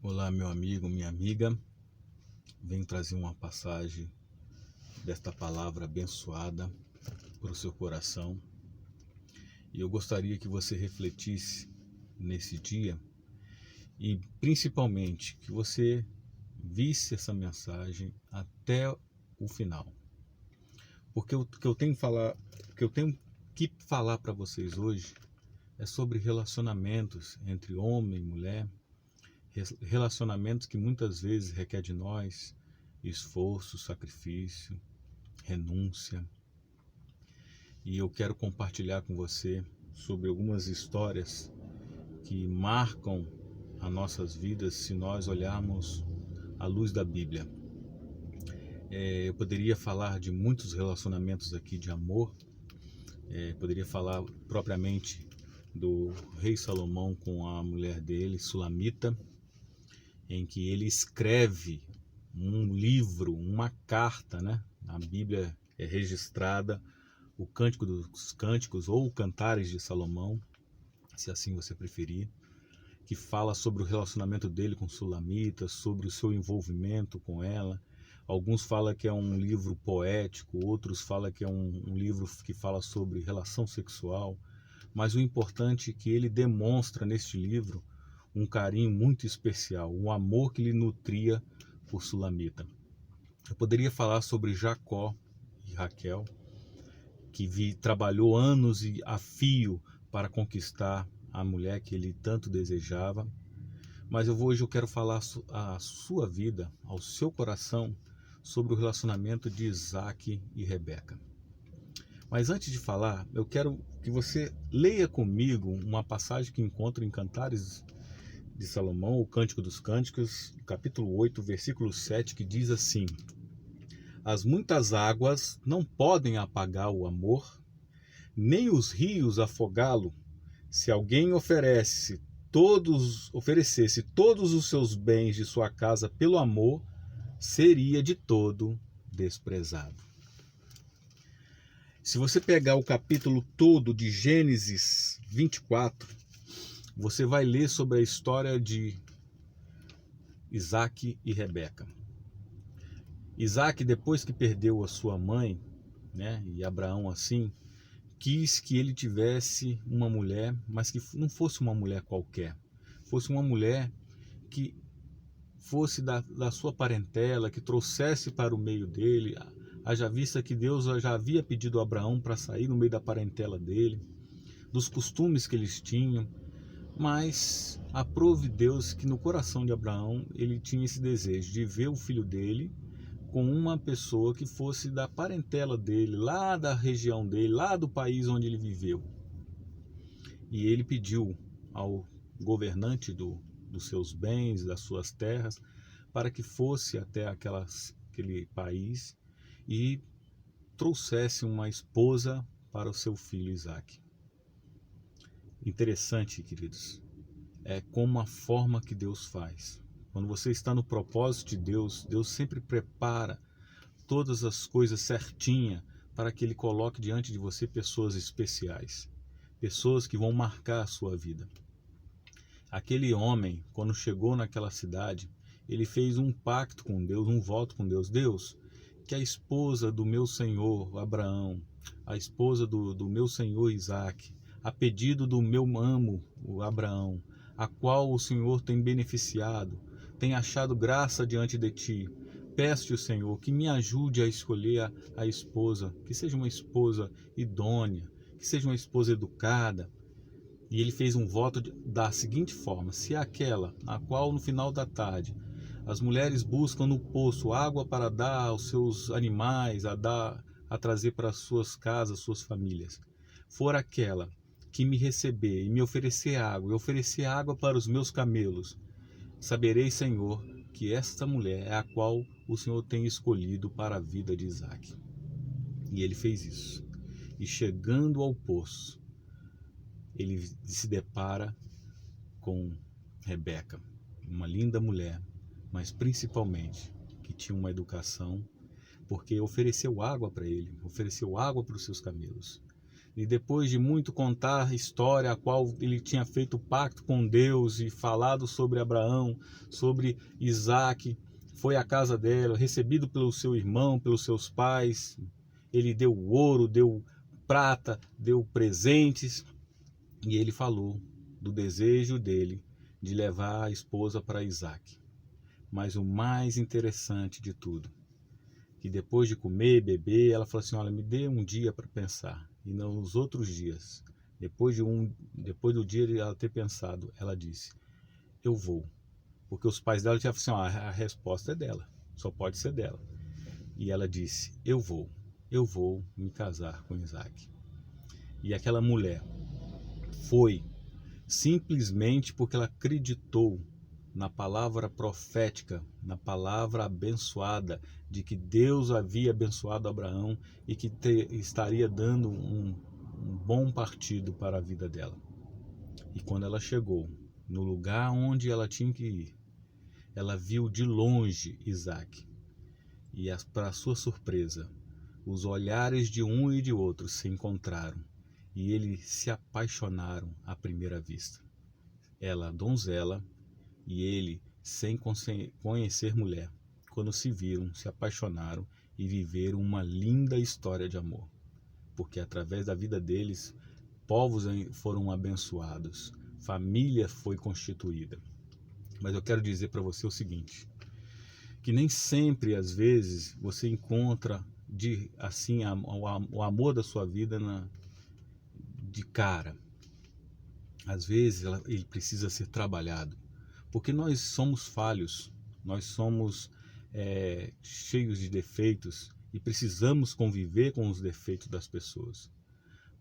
Olá, meu amigo, minha amiga. Venho trazer uma passagem desta palavra abençoada para o seu coração. E eu gostaria que você refletisse nesse dia e principalmente que você visse essa mensagem até o final. Porque o que eu tenho que falar para vocês hoje é sobre relacionamentos entre homem e mulher, relacionamentos que muitas vezes requer de nós esforço, sacrifício, renúncia. E eu quero compartilhar com você sobre algumas histórias que marcam as nossas vidas se nós olharmos à luz da Bíblia. Eu poderia falar de muitos relacionamentos aqui de amor, poderia falar propriamente do rei Salomão com a mulher dele, Sulamita, em que ele escreve um livro, uma carta, né? A Bíblia é registrada, o Cântico dos Cânticos ou Cantares de Salomão, se assim você preferir, que fala sobre o relacionamento dele com Sulamita, sobre o seu envolvimento com ela. Alguns falam que é um livro poético, outros falam que é um livro que fala sobre relação sexual, mas o importante é que ele demonstra neste livro um carinho muito especial, um amor que lhe nutria por Sulamita. Eu poderia falar sobre Jacó e Raquel, que trabalhou anos a fio para conquistar a mulher que ele tanto desejava. Mas hoje eu quero falar à sua vida, ao seu coração, sobre o relacionamento de Isaac e Rebeca. Mas antes de falar, eu quero que você leia comigo uma passagem que encontra em Cantares de Salomão, o Cântico dos Cânticos, capítulo 8, versículo 7, que diz assim: As muitas águas não podem apagar o amor, nem os rios afogá-lo. Se alguém oferecesse todos os seus bens de sua casa pelo amor, seria de todo desprezado. Se você pegar o capítulo todo de Gênesis 24, você vai ler sobre a história de Isaac e Rebeca. Isaac, depois que perdeu a sua mãe, né, e Abraão assim, quis que ele tivesse uma mulher, mas que não fosse uma mulher qualquer, fosse uma mulher que fosse da sua parentela, que trouxesse para o meio dele, haja vista que Deus já havia pedido a Abraão para sair no meio da parentela dele, dos costumes que eles tinham, mas aprove Deus que no coração de Abraão ele tinha esse desejo de ver o filho dele com uma pessoa que fosse da parentela dele, lá da região dele, lá do país onde ele viveu. E ele pediu ao governante dos seus bens, das suas terras, para que fosse até aquele país e trouxesse uma esposa para o seu filho Isaac. Interessante, queridos, é como a forma que Deus faz. Quando você está no propósito de Deus, Deus sempre prepara todas as coisas certinha para que Ele coloque diante de você pessoas especiais, pessoas que vão marcar a sua vida. Aquele homem, quando chegou naquela cidade, ele fez um pacto com Deus, um voto com Deus. Deus, que a esposa do meu senhor Abraão, a esposa do meu senhor Isaac, a pedido do meu amo, o Abraão, a qual o Senhor tem beneficiado, tem achado graça diante de ti. Peço-te, o Senhor, que me ajude a escolher a esposa, que seja uma esposa idônea, que seja uma esposa educada. E ele fez um voto da seguinte forma: se aquela a qual no final da tarde as mulheres buscam no poço água para dar aos seus animais, a trazer para as suas casas, suas famílias, for aquela que me receber e me oferecer água, e oferecer água para os meus camelos, saberei, Senhor, que esta mulher é a qual o Senhor tem escolhido para a vida de Isaac. E ele fez isso. E chegando ao poço, ele se depara com Rebeca, uma linda mulher, mas principalmente que tinha uma educação, porque ofereceu água para ele, ofereceu água para os seus camelos. E depois de muito contar a história a qual ele tinha feito pacto com Deus e falado sobre Abraão, sobre Isaac, foi à casa dela, recebido pelo seu irmão, pelos seus pais. Ele deu ouro, deu prata, deu presentes. E ele falou do desejo dele de levar a esposa para Isaac. Mas o mais interessante de tudo, que depois de comer, beber, ela falou assim, olha, me dê um dia para pensar. E nos outros dias, depois do dia de ela ter pensado, ela disse, eu vou. Porque os pais dela tinham falado assim, a resposta é dela, só pode ser dela. E ela disse, eu vou me casar com Isaac. E aquela mulher foi simplesmente porque ela acreditou na palavra profética, na palavra abençoada, de que Deus havia abençoado Abraão e que estaria dando um bom partido para a vida dela. E quando ela chegou no lugar onde ela tinha que ir, ela viu de longe Isaac. E para sua surpresa, os olhares de um e de outro se encontraram e eles se apaixonaram à primeira vista. Ela, donzela, e ele, sem conhecer mulher, quando se viram, se apaixonaram e viveram uma linda história de amor. Porque através da vida deles, povos foram abençoados, família foi constituída. Mas eu quero dizer para você o seguinte, que nem sempre, às vezes, você encontra o amor da sua vida de cara. Às vezes ele precisa ser trabalhado. Porque nós somos falhos, nós somos cheios de defeitos e precisamos conviver com os defeitos das pessoas.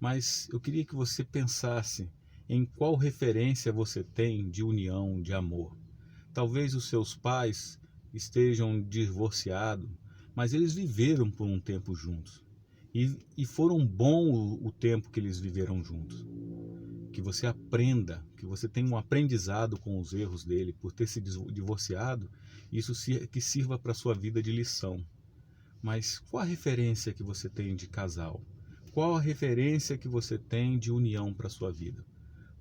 Mas eu queria que você pensasse em qual referência você tem de união, de amor. Talvez os seus pais estejam divorciados, mas eles viveram por um tempo juntos. E foram bom o tempo que eles viveram juntos. Que você aprenda, que você tenha um aprendizado com os erros dele por ter se divorciado, isso que sirva para a sua vida de lição. Mas qual a referência que você tem de casal? Qual a referência que você tem de união para a sua vida?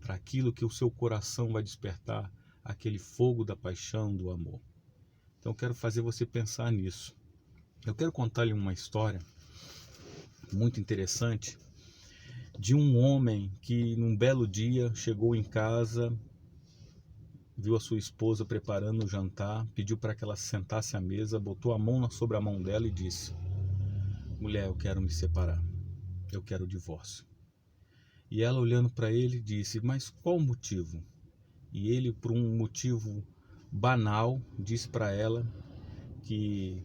Para aquilo que o seu coração vai despertar, aquele fogo da paixão, do amor. Então eu quero fazer você pensar nisso. Eu quero contar-lhe uma história muito interessante de um homem que num belo dia chegou em casa, viu a sua esposa preparando o jantar, pediu para que ela sentasse à mesa, botou a mão sobre a mão dela e disse, mulher, eu quero me separar, eu quero o divórcio. E ela olhando para ele disse, mas qual o motivo? E ele, por um motivo banal, disse para ela que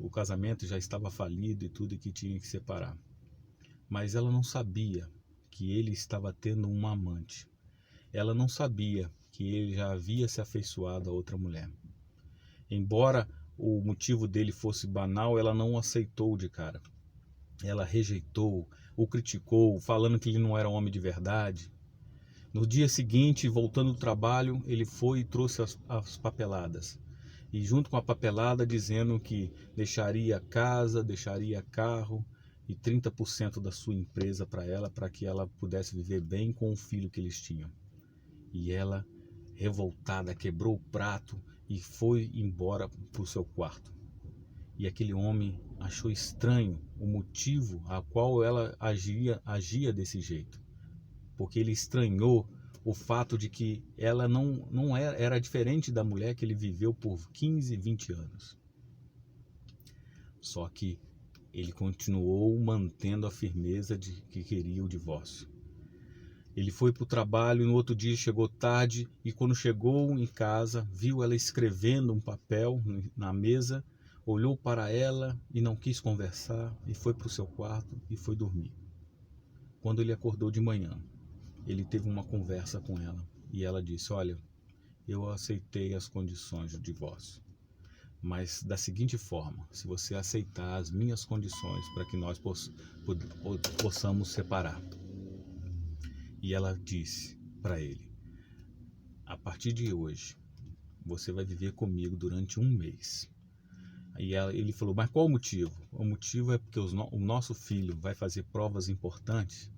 o casamento já estava falido e tudo, e que tinha que separar. Mas ela não sabia que ele estava tendo uma amante. Ela não sabia que ele já havia se afeiçoado a outra mulher. Embora o motivo dele fosse banal, ela não o aceitou de cara. Ela rejeitou, o criticou, falando que ele não era homem de verdade. No dia seguinte, voltando do trabalho, ele foi e trouxe as papeladas. E junto com a papelada dizendo que deixaria casa, deixaria carro, e 30% da sua empresa para ela, para que ela pudesse viver bem com o filho que eles tinham. E ela, revoltada, quebrou o prato e foi embora para o seu quarto. E aquele homem achou estranho o motivo a qual ela agia desse jeito. Porque ele estranhou o fato de que ela não era diferente da mulher que ele viveu por 15, 20 anos. Só que ele continuou mantendo a firmeza de que queria o divórcio. Ele foi para o trabalho, no outro dia chegou tarde e quando chegou em casa, viu ela escrevendo um papel na mesa, olhou para ela e não quis conversar e foi para o seu quarto e foi dormir. Quando ele acordou de manhã, ele teve uma conversa com ela e ela disse, olha, eu aceitei as condições do divórcio. Mas da seguinte forma, se você aceitar as minhas condições para que nós possamos separar. E ela disse para ele, a partir de hoje, você vai viver comigo durante 1 mês. E ele falou, mas qual o motivo? O motivo é porque o nosso filho vai fazer provas importantes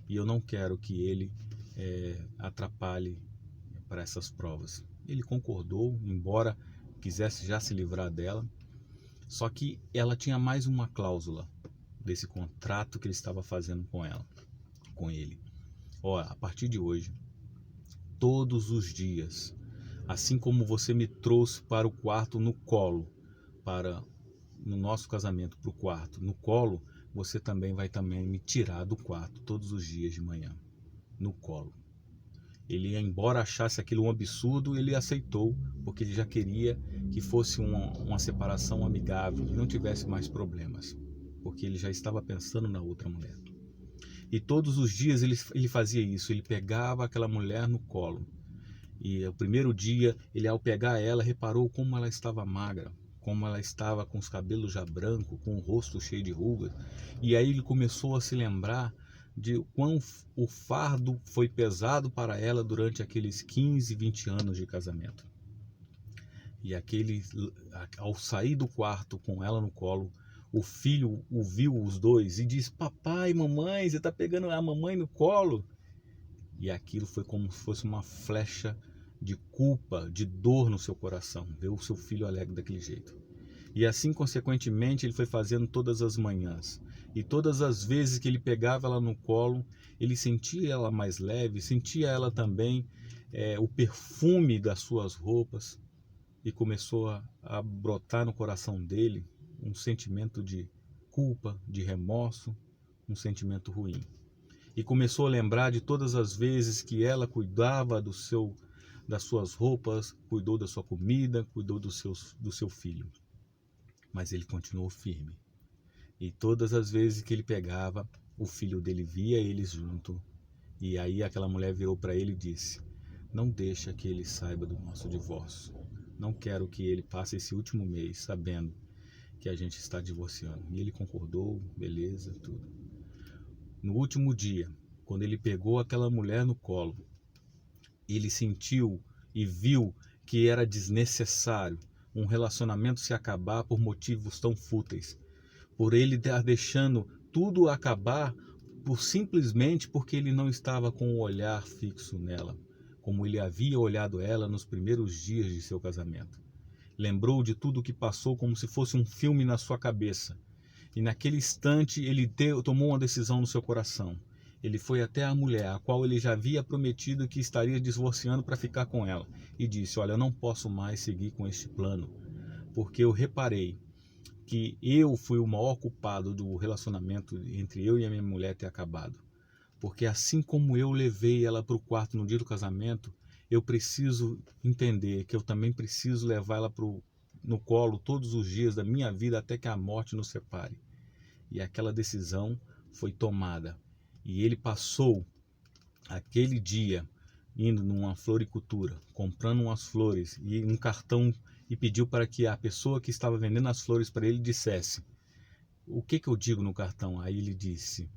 e eu não quero que ele atrapalhe para essas provas. Ele concordou, embora quisesse já se livrar dela, só que ela tinha mais uma cláusula desse contrato que ele estava fazendo com ele. Ó, a partir de hoje, todos os dias, assim como você me trouxe para o quarto no colo, no nosso casamento, para o quarto no colo, você também vai me tirar do quarto todos os dias de manhã, no colo. Ele, embora achasse aquilo um absurdo, ele aceitou, porque ele já queria que fosse uma separação amigável e não tivesse mais problemas, porque ele já estava pensando na outra mulher. E todos os dias ele fazia isso, ele pegava aquela mulher no colo. E o primeiro dia, ele ao pegar ela, reparou como ela estava magra, como ela estava com os cabelos já brancos, com o rosto cheio de rugas. E aí ele começou a se lembrar de quão o fardo foi pesado para ela durante aqueles 15, 20 anos de casamento. E ao sair do quarto com ela no colo, o filho ouviu os dois e disse: papai, mamãe, você está pegando a mamãe no colo? E aquilo foi como se fosse uma flecha de culpa, de dor no seu coração, ver o seu filho alegre daquele jeito. E assim, consequentemente, ele foi fazendo todas as manhãs. E todas as vezes que ele pegava ela no colo, ele sentia ela mais leve, sentia ela também o perfume das suas roupas. E começou a brotar no coração dele um sentimento de culpa, de remorso, um sentimento ruim. E começou a lembrar de todas as vezes que ela cuidava das suas roupas, cuidou da sua comida, cuidou do seu filho. Mas ele continuou firme. E todas as vezes que ele pegava, o filho dele via eles junto. E aí aquela mulher virou para ele e disse: não deixa que ele saiba do nosso divórcio. Não quero que ele passe esse último mês sabendo que a gente está divorciando. E ele concordou, beleza, tudo. No último dia, quando ele pegou aquela mulher no colo, ele sentiu e viu que era desnecessário um relacionamento se acabar por motivos tão fúteis, por ele estar deixando tudo acabar simplesmente porque ele não estava com o olhar fixo nela, como ele havia olhado ela nos primeiros dias de seu casamento. Lembrou de tudo o que passou como se fosse um filme na sua cabeça. E naquele instante ele tomou uma decisão no seu coração. Ele foi até a mulher, a qual ele já havia prometido que estaria divorciando para ficar com ela. E disse: olha, eu não posso mais seguir com este plano, porque eu reparei que eu fui o maior culpado do relacionamento entre eu e a minha mulher ter acabado. Porque assim como eu levei ela para o quarto no dia do casamento, eu preciso entender que eu também preciso levar ela no colo todos os dias da minha vida até que a morte nos separe. E aquela decisão foi tomada. E ele passou aquele dia indo numa floricultura, comprando umas flores e um cartão, e pediu para que a pessoa que estava vendendo as flores para ele dissesse: o que eu digo no cartão? Aí ele disse: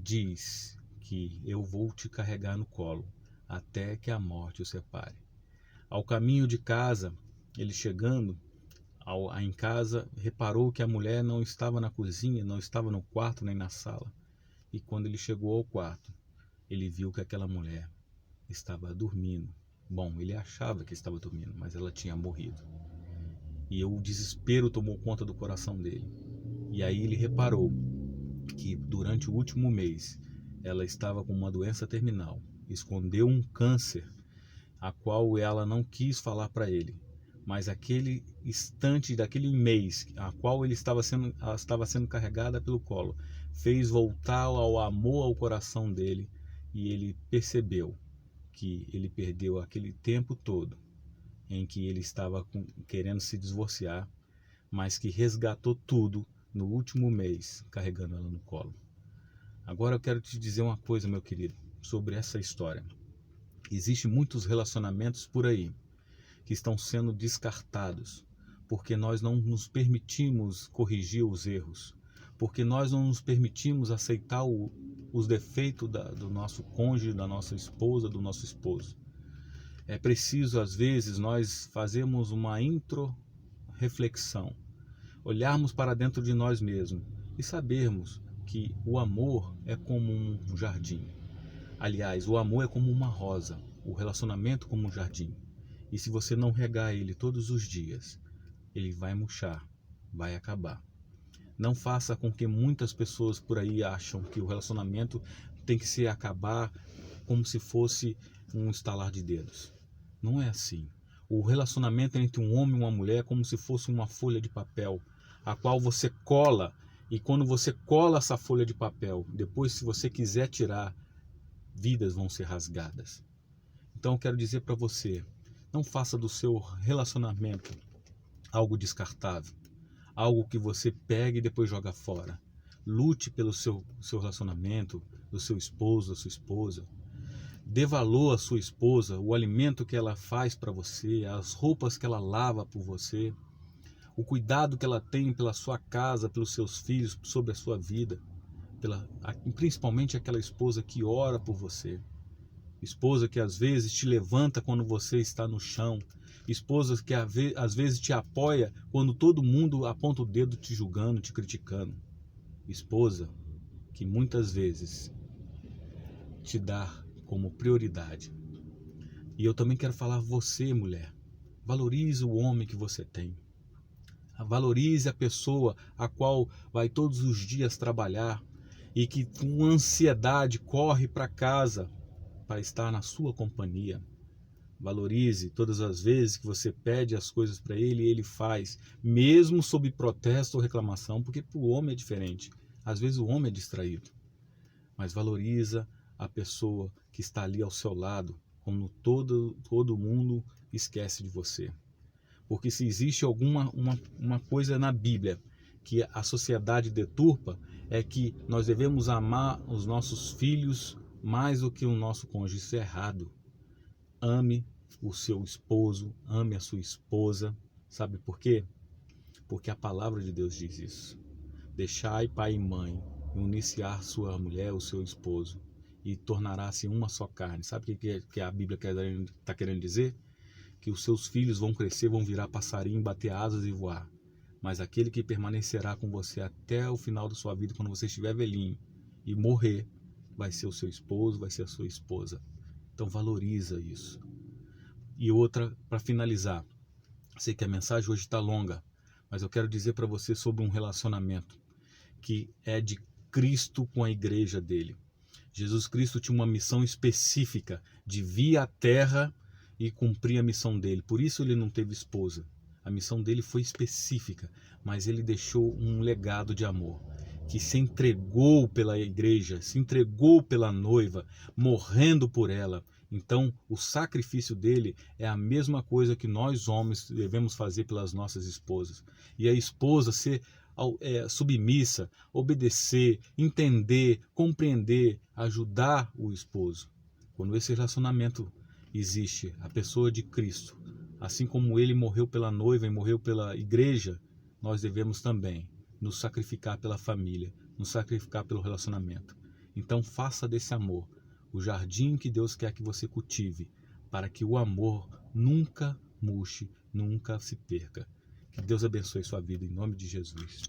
diz que eu vou te carregar no colo até que a morte o separe. Ao caminho de casa, ele chegando em casa, reparou que a mulher não estava na cozinha, não estava no quarto nem na sala. E quando ele chegou ao quarto, ele viu que aquela mulher estava dormindo. Bom, ele achava que estava dormindo, mas ela tinha morrido. E o desespero tomou conta do coração dele. E aí ele reparou que durante o último mês ela estava com uma doença terminal, escondeu um câncer, a qual ela não quis falar para ele. Mas aquele instante daquele mês, a qual ela estava sendo carregada pelo colo, fez voltar ao amor ao coração dele, e ele percebeu que ele perdeu aquele tempo todo em que ele estava querendo se divorciar, mas que resgatou tudo no último mês, carregando ela no colo. Agora eu quero te dizer uma coisa, meu querido, sobre essa história. Existem muitos relacionamentos por aí que estão sendo descartados, porque nós não nos permitimos corrigir os erros, porque nós não nos permitimos aceitar os defeitos do nosso cônjuge, da nossa esposa, do nosso esposo. É preciso, às vezes, nós fazermos uma introreflexão, olharmos para dentro de nós mesmos e sabermos que o amor é como um jardim. Aliás, o amor é como uma rosa, o relacionamento como um jardim. E se você não regar ele todos os dias, ele vai murchar, vai acabar. Não faça com que muitas pessoas por aí acham que o relacionamento tem que se acabar como se fosse um estalar de dedos. Não é assim. O relacionamento entre um homem e uma mulher é como se fosse uma folha de papel, a qual você cola, e quando você cola essa folha de papel, depois, se você quiser tirar, vidas vão ser rasgadas. Então eu quero dizer para você, não faça do seu relacionamento algo descartável, algo que você pega e depois joga fora. Lute pelo seu relacionamento, do seu esposo, da sua esposa. Dê valor à sua esposa, o alimento que ela faz para você, as roupas que ela lava por você, o cuidado que ela tem pela sua casa, pelos seus filhos, sobre a sua vida, principalmente aquela esposa que ora por você, esposa que às vezes te levanta quando você está no chão, esposa que às vezes te apoia quando todo mundo aponta o dedo te julgando, te criticando, esposa que muitas vezes te dá como prioridade. E eu também quero falar a você, mulher, valorize o homem que você tem. Valorize a pessoa a qual vai todos os dias trabalhar e que com ansiedade corre para casa para estar na sua companhia. Valorize todas as vezes que você pede as coisas para ele e ele faz, mesmo sob protesto ou reclamação, porque para o homem é diferente. Às vezes o homem é distraído, mas valoriza a pessoa que está ali ao seu lado, como todo mundo esquece de você. Porque se existe uma coisa na Bíblia que a sociedade deturpa, é que nós devemos amar os nossos filhos mais do que o nosso cônjuge. Isso é errado. Ame o seu esposo, ame a sua esposa. Sabe por quê? Porque a palavra de Deus diz isso. Deixai pai e mãe, e uniciar sua mulher, o seu esposo, e tornará-se uma só carne. Sabe o que a Bíblia está querendo dizer? Que os seus filhos vão crescer, vão virar passarinho, bater asas e voar. Mas aquele que permanecerá com você até o final da sua vida, quando você estiver velhinho e morrer, vai ser o seu esposo, vai ser a sua esposa. Então valoriza isso. E outra, para finalizar, sei que a mensagem hoje está longa, mas eu quero dizer para você sobre um relacionamento que é de Cristo com a igreja dele. Jesus Cristo tinha uma missão específica de vir à terra e cumprir a missão dele. Por isso ele não teve esposa. A missão dele foi específica, mas ele deixou um legado de amor, que se entregou pela igreja, se entregou pela noiva, morrendo por ela. Então, o sacrifício dele é a mesma coisa que nós homens devemos fazer pelas nossas esposas. E a esposa ser submissa, obedecer, entender, compreender, ajudar o esposo. Quando esse relacionamento existe, a pessoa de Cristo, assim como ele morreu pela noiva e morreu pela igreja, nós devemos também nos sacrificar pela família, nos sacrificar pelo relacionamento. Então faça desse amor o jardim que Deus quer que você cultive, para que o amor nunca murche, nunca se perca. Que Deus abençoe sua vida em nome de Jesus.